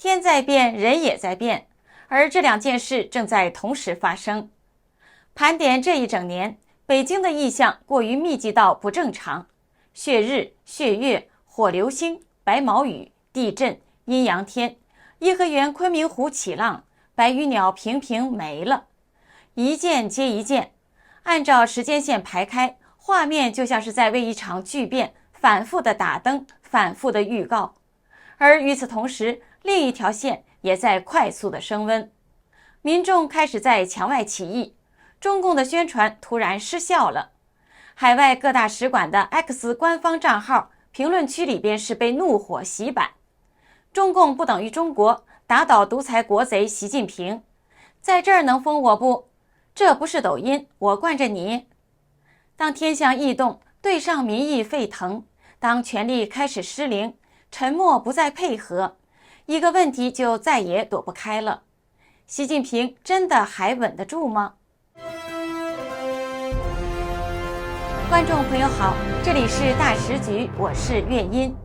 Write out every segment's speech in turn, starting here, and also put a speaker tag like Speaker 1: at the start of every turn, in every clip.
Speaker 1: 天在变，人也在变，而这两件事正在同时发生。盘点这一整年，北京的异象过于密集到不正常，血日、血月、火流星、白毛雨、地震、阴阳天，颐和园昆明湖起浪，白羽鸟频频没了，一件接一件，按照时间线排开，画面就像是在为一场巨变反复的打灯，反复的预告。而与此同时，另一条线也在快速的升温，民众开始在墙外起义，中共的宣传突然失效了。海外各大使馆的 X 官方账号评论区里边是被怒火洗版，中共不等于中国，打倒独裁国贼习近平，在这儿能封我不？这不是抖音，我惯着你。当天象异动，对上民意沸腾，当权力开始失灵，沉默不再配合，一个问题就再也躲不开了：习近平真的还稳得住吗？观众朋友好，这里是大时局，我是月音。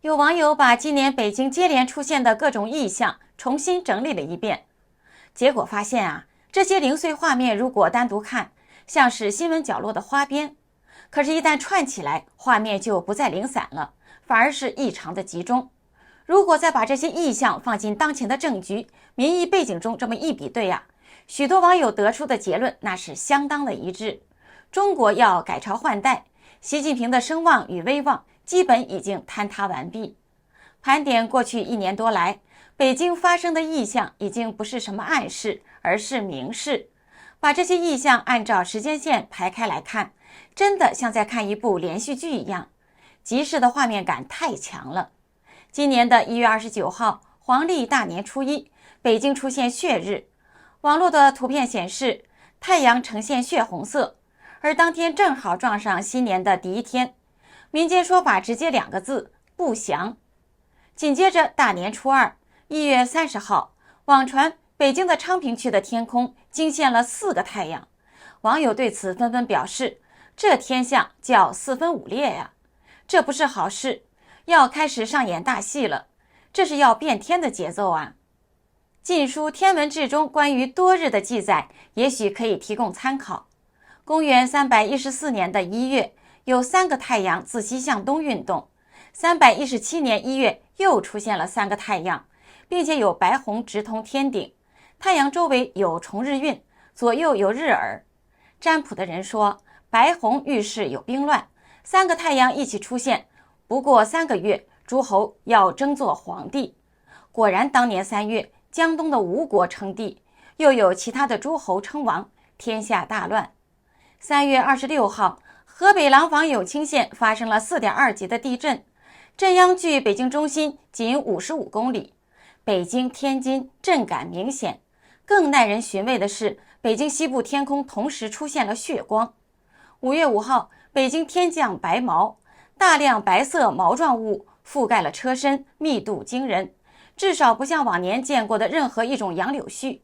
Speaker 1: 有网友把今年北京接连出现的各种异象重新整理了一遍，结果发现这些零碎画面如果单独看，像是新闻角落的花边，可是一旦串起来，画面就不再零散了，反而是异常的集中。如果再把这些异象放进当前的政局、民意背景中这么一比对许多网友得出的结论那是相当的一致：中国要改朝换代，习近平的声望与威望基本已经坍塌完毕。盘点过去1年多来，北京发生的异象已经不是什么暗示，而是明示。把这些异象按照时间线排开来看，真的像在看一部连续剧一样，即时的画面感太强了。今年的1月29号，黄历大年初一，北京出现血日，网络的图片显示太阳呈现血红色，而当天正好撞上新年的第一天，民间说法直接2个字：不祥。紧接着大年初二，1月30号，网传北京的昌平区的天空惊现了4个太阳，网友对此纷纷表示，这天象叫4分5裂呀，这不是好事，要开始上演大戏了，这是要变天的节奏啊。《晋书·天文志》中关于多日的记载也许可以提供参考。公元314年的1月，有3个太阳自西向东运动；317年1月又出现了3个太阳，并且有白红直通天顶，太阳周围有重日晕，左右有日耳。占卜的人说，白红预示有兵乱，3个太阳一起出现，不过3个月，诸侯要争做皇帝。果然当年3月，江东的吴国称帝，又有其他的诸侯称王，天下大乱。3月26号，河北廊坊永清县发生了4.2级的地震，震央距北京中心仅55公里，北京、天津震感明显。更耐人寻味的是，北京西部天空同时出现了血光。5月5号，北京天降白毛，大量白色毛状物覆盖了车身，密度惊人，至少不像往年见过的任何一种杨柳絮。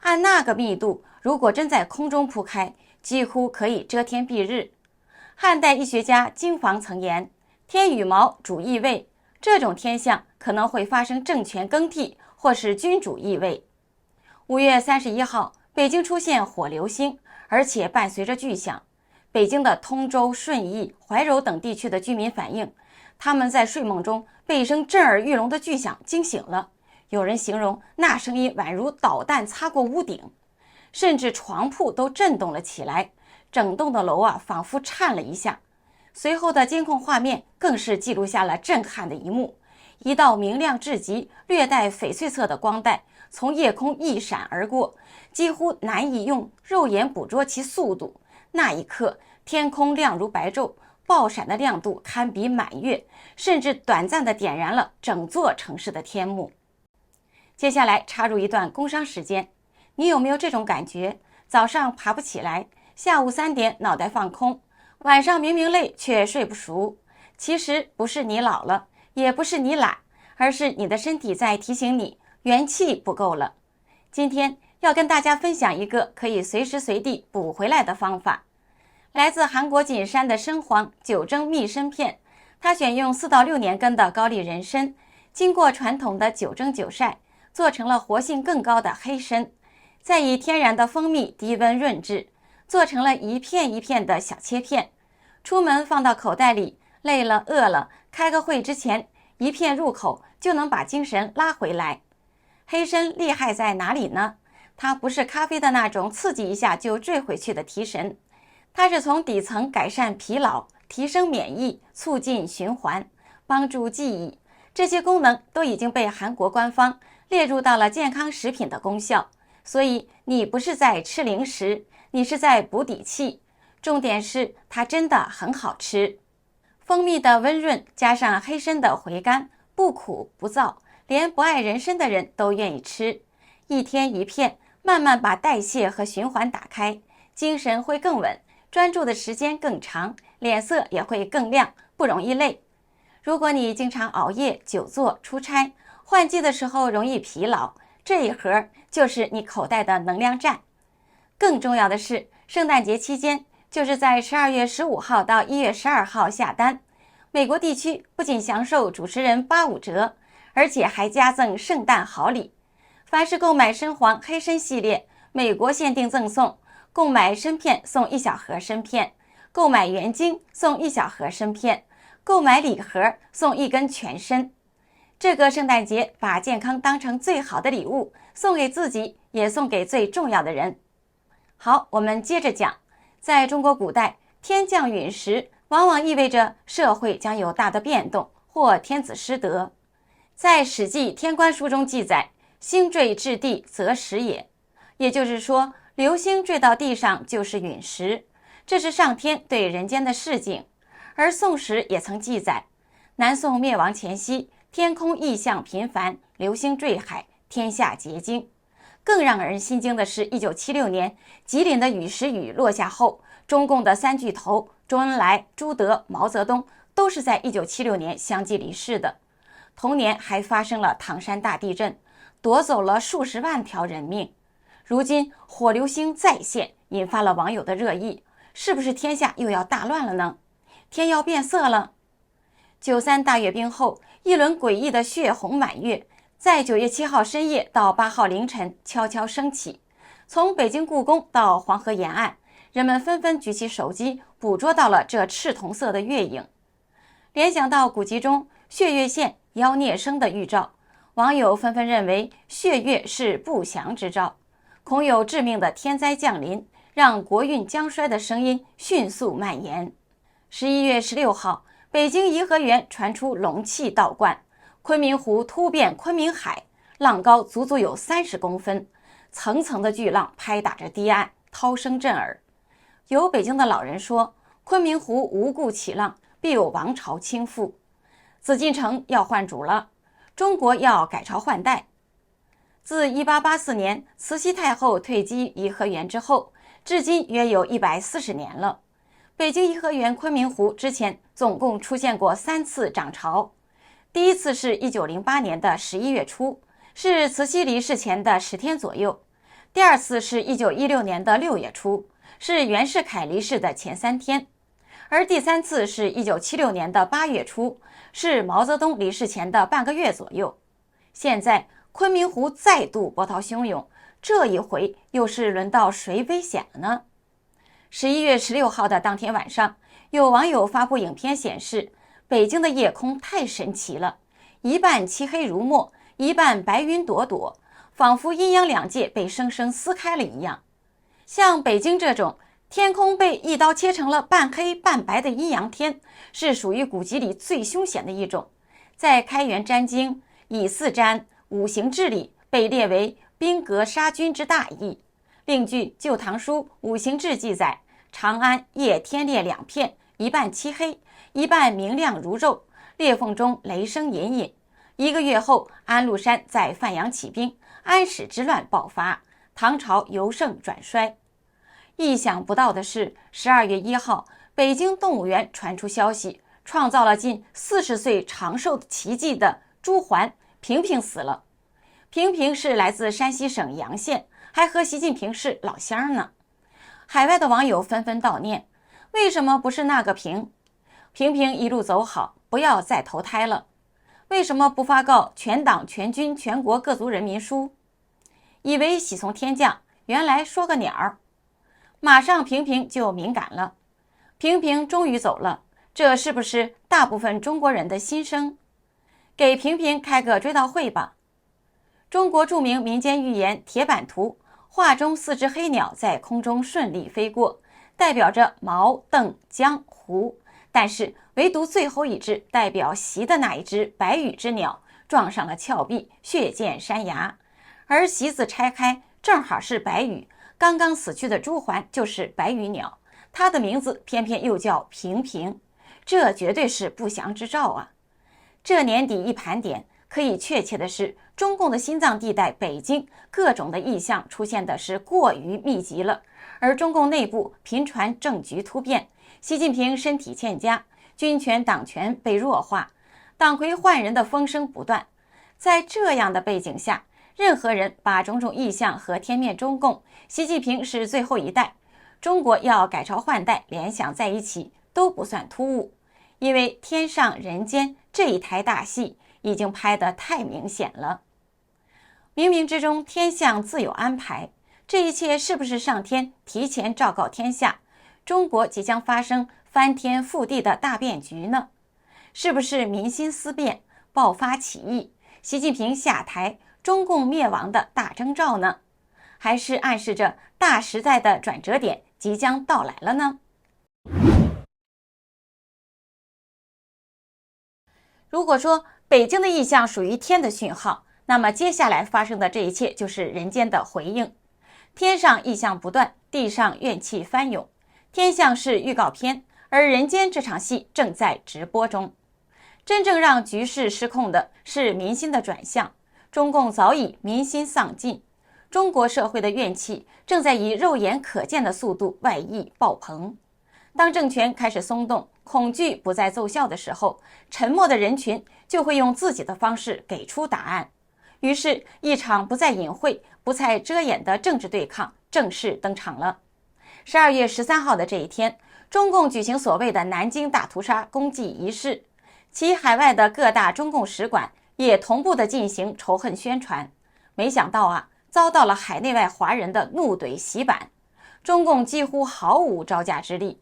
Speaker 1: 按那个密度，如果真在空中铺开，几乎可以遮天蔽日。汉代医学家经房曾言，天羽毛主易位，这种天象可能会发生政权更替或是君主易位。5月31号，北京出现火流星，而且伴随着巨响。北京的通州、顺义、怀柔等地区的居民反映，他们在睡梦中被一声震耳欲聋的巨响惊醒了，有人形容那声音宛如导弹擦过屋顶，甚至床铺都震动了起来，整栋的楼仿佛颤了一下。随后的监控画面更是记录下了震撼的一幕，一道明亮至极、略带翡翠色的光带从夜空一闪而过，几乎难以用肉眼捕捉其速度。那一刻，天空亮如白昼，爆闪的亮度堪比满月，甚至短暂地点燃了整座城市的天幕。接下来插入一段工商时间，你有没有这种感觉？早上爬不起来，下午3点脑袋放空，晚上明明累却睡不熟。其实不是你老了，也不是你懒，而是你的身体在提醒你元气不够了。今天要跟大家分享一个可以随时随地补回来的方法。来自韩国锦山的参黄9蒸蜜参片，他选用4到6年根的高丽人参，经过传统的9蒸9晒，做成了活性更高的黑参，再以天然的蜂蜜低温润制，做成了一片一片的小切片。出门放到口袋里，累了饿了，开个会之前，一片入口就能把精神拉回来。黑参厉害在哪里呢？它不是咖啡的那种刺激一下就坠回去的提神，它是从底层改善疲劳、提升免疫、促进循环、帮助记忆，这些功能都已经被韩国官方列入到了健康食品的功效。所以你不是在吃零食，你是在补底气。重点是它真的很好吃，蜂蜜的温润加上黑参的回甘，不苦不燥，连不爱人参的人都愿意吃。一天一片，慢慢把代谢和循环打开，精神会更稳，专注的时间更长，脸色也会更亮，不容易累。如果你经常熬夜、久坐、出差，换季的时候容易疲劳，这一盒就是你口袋的能量站。更重要的是，圣诞节期间，就是在12月15号到1月12号下单，美国地区不仅享受主持人85折，而且还加赠圣诞好礼。凡是购买参黄黑参系列，美国限定赠送，购买参片送1小盒参片，购买原精送1小盒参片，购买礼盒送1根全参。这个圣诞节把健康当成最好的礼物，送给自己，也送给最重要的人。好，我们接着讲。在中国古代，天降陨石往往意味着社会将有大的变动，或天子失德。在《史记·天官书》中记载，星坠至地，则石也。也就是说，流星坠到地上就是陨石，这是上天对人间的示警。而《宋史》也曾记载，南宋灭亡前夕，天空异象频繁，流星坠海，天下结晶。更让人心惊的是，1976年吉林的雨石雨落下后，中共的3巨头周恩来、朱德、毛泽东都是在1976年相继离世的。同年还发生了唐山大地震，夺走了数十万条人命。如今火流星再现，引发了网友的热议，是不是天下又要大乱了呢？天要变色了。93大阅兵后，一轮诡异的血红满月在9月7号深夜到8号凌晨悄悄升起，从北京故宫到黄河沿岸，人们纷纷举起手机捕捉到了这赤铜色的月影。联想到古籍中血月现、妖孽生的预兆，网友纷纷认为血月是不祥之兆，恐有致命的天灾降临，让国运将衰的声音迅速蔓延。11月16号，北京颐和园传出龙气倒灌，昆明湖突变昆明海，浪高足足有30公分，层层的巨浪拍打着堤岸，涛声震耳。有北京的老人说，昆明湖无故起浪，必有王朝倾覆。紫禁城要换主了，中国要改朝换代。自1884年慈禧太后退居颐和园之后，至今约有140年了。北京颐和园昆明湖之前总共出现过3次涨潮，第一次是1908年的11月初，是慈禧离世前的10天左右；第二次是1916年的6月初，是袁世凯离世的前3天；而第三次是1976年的8月初，是毛泽东离世前的半个月左右。现在昆明湖再度波涛汹涌，这一回又是轮到谁危险了呢？11月16号的当天晚上，有网友发布影片显示，北京的夜空太神奇了，一半漆黑如墨，一半白云朵朵，仿佛阴阳两界被生生撕开了一样。像北京这种天空被一刀切成了半黑半白的阴阳天，是属于古籍里最凶险的一种，在开元占经、以四占、五行志里被列为兵革杀君之大义。另据《旧唐书·五行志》记载，长安夜天裂2片，一半漆黑，一半明亮如昼，裂缝中雷声隐隐。1个月后，安禄山在范阳起兵，安史之乱爆发，唐朝由盛转衰。意想不到的是，12月1号，北京动物园传出消息，创造了近40岁长寿奇迹的朱鹮平平死了。平平是来自山西省阳县，还和习近平是老乡呢。海外的网友纷纷悼念，为什么不是那个平？平平一路走好，不要再投胎了。为什么不发告全党全军全国各族人民书？以为喜从天降，原来说个鸟儿。马上平平就敏感了。平平终于走了，这是不是大部分中国人的心声？给平平开个追悼会吧。中国著名民间寓言铁板图，画中4只黑鸟在空中顺利飞过，代表着毛、邓、江、胡，但是唯独最后一只代表习的那一只白羽之鸟撞上了峭壁，血溅山崖，而席子拆开正好是白羽，刚刚死去的朱鹮就是白羽鸟，它的名字偏偏又叫平平，这绝对是不祥之兆啊！这年底一盘点，可以确切的是，中共的心脏地带北京各种的异象出现的是过于密集了，而中共内部频传政局突变，习近平身体欠佳，军权党权被弱化，党魁换人的风声不断。在这样的背景下，任何人把种种异象和天灭中共，习近平是最后一代，中国要改朝换代联想在一起都不算突兀，因为天上人间这一台大戏已经拍得太明显了。冥冥之中天象自有安排，这一切是不是上天提前昭告天下，中国即将发生翻天覆地的大变局呢？是不是民心思变，爆发起义，习近平下台，中共灭亡的大征兆呢？还是暗示着大时代的转折点即将到来了呢？如果说北京的异象属于天的讯号，那么接下来发生的这一切就是人间的回应。天上异象不断，地上怨气翻涌。天象是预告片，而人间这场戏正在直播中。真正让局势失控的是民心的转向，中共早已民心丧尽，中国社会的怨气正在以肉眼可见的速度外溢爆棚。当政权开始松动，恐惧不再奏效的时候，沉默的人群就会用自己的方式给出答案。于是，一场不再隐晦、不再遮掩的政治对抗正式登场了。12月13号的这一天，中共举行所谓的南京大屠杀公祭仪式，其海外的各大中共使馆也同步的进行仇恨宣传。没想到啊，遭到了海内外华人的怒怼洗版，中共几乎毫无招架之力。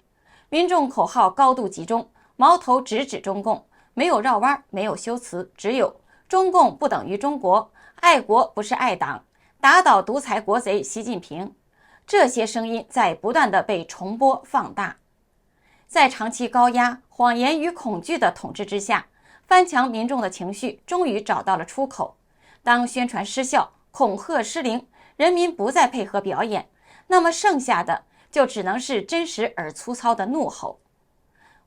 Speaker 1: 民众口号高度集中，矛头直指中共，没有绕弯，没有修辞，只有中共不等于中国，爱国不是爱党，打倒独裁国贼习近平。这些声音在不断的被重播放大。在长期高压、谎言与恐惧的统治之下，翻墙民众的情绪终于找到了出口。当宣传失效，恐吓失灵，人民不再配合表演，那么剩下的就只能是真实而粗糙的怒吼。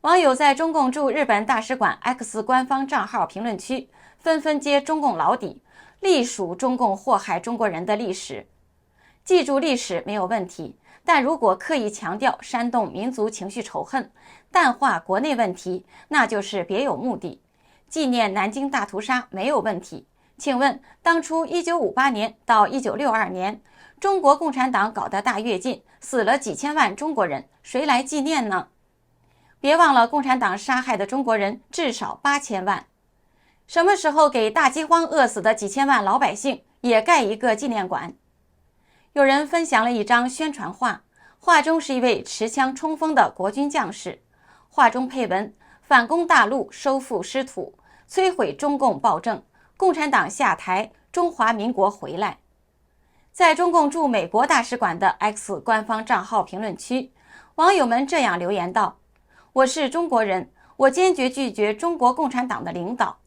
Speaker 1: 网友在中共驻日本大使馆 X 官方账号评论区纷纷揭中共老底，隶属中共祸害中国人的历史。记住历史没有问题，但如果刻意强调煽动民族情绪仇恨，淡化国内问题，那就是别有目的。纪念南京大屠杀没有问题，请问当初1958年到1962年，中国共产党搞的大跃进，死了几千万中国人，谁来纪念呢？别忘了共产党杀害的中国人至少8000万。什么时候给大饥荒饿死的几千万老百姓也盖一个纪念馆？有人分享了一张宣传画，画中是一位持枪冲锋的国军将士，画中配文：反攻大陆，收复失土，摧毁中共暴政，共产党下台，中华民国回来。在中共驻美国大使馆的 X 官方账号评论区，网友们这样留言道：我是中国人，我坚决拒绝中国共产党的领导。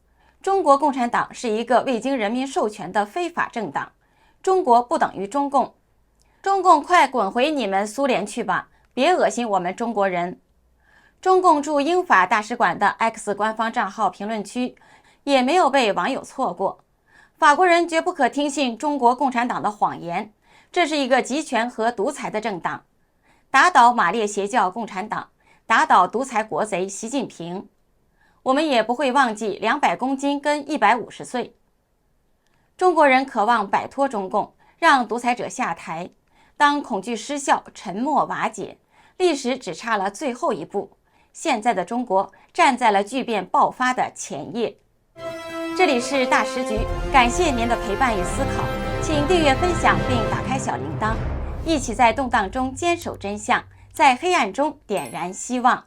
Speaker 1: 中国共产党是一个未经人民授权的非法政党，中国不等于中共，中共快滚回你们苏联去吧，别恶心我们中国人。中共驻英法大使馆的 X 官方账号评论区也没有被网友错过。法国人绝不可听信中国共产党的谎言，这是一个集权和独裁的政党。打倒马列邪教共产党，打倒独裁国贼习近平。我们也不会忘记200公斤跟150岁。中国人渴望摆脱中共，让独裁者下台。当恐惧失效，沉默瓦解，历史只差了最后一步。现在的中国站在了巨变爆发的前夜。这里是大时局，感谢您的陪伴与思考，请订阅、分享并打开小铃铛，一起在动荡中坚守真相，在黑暗中点燃希望。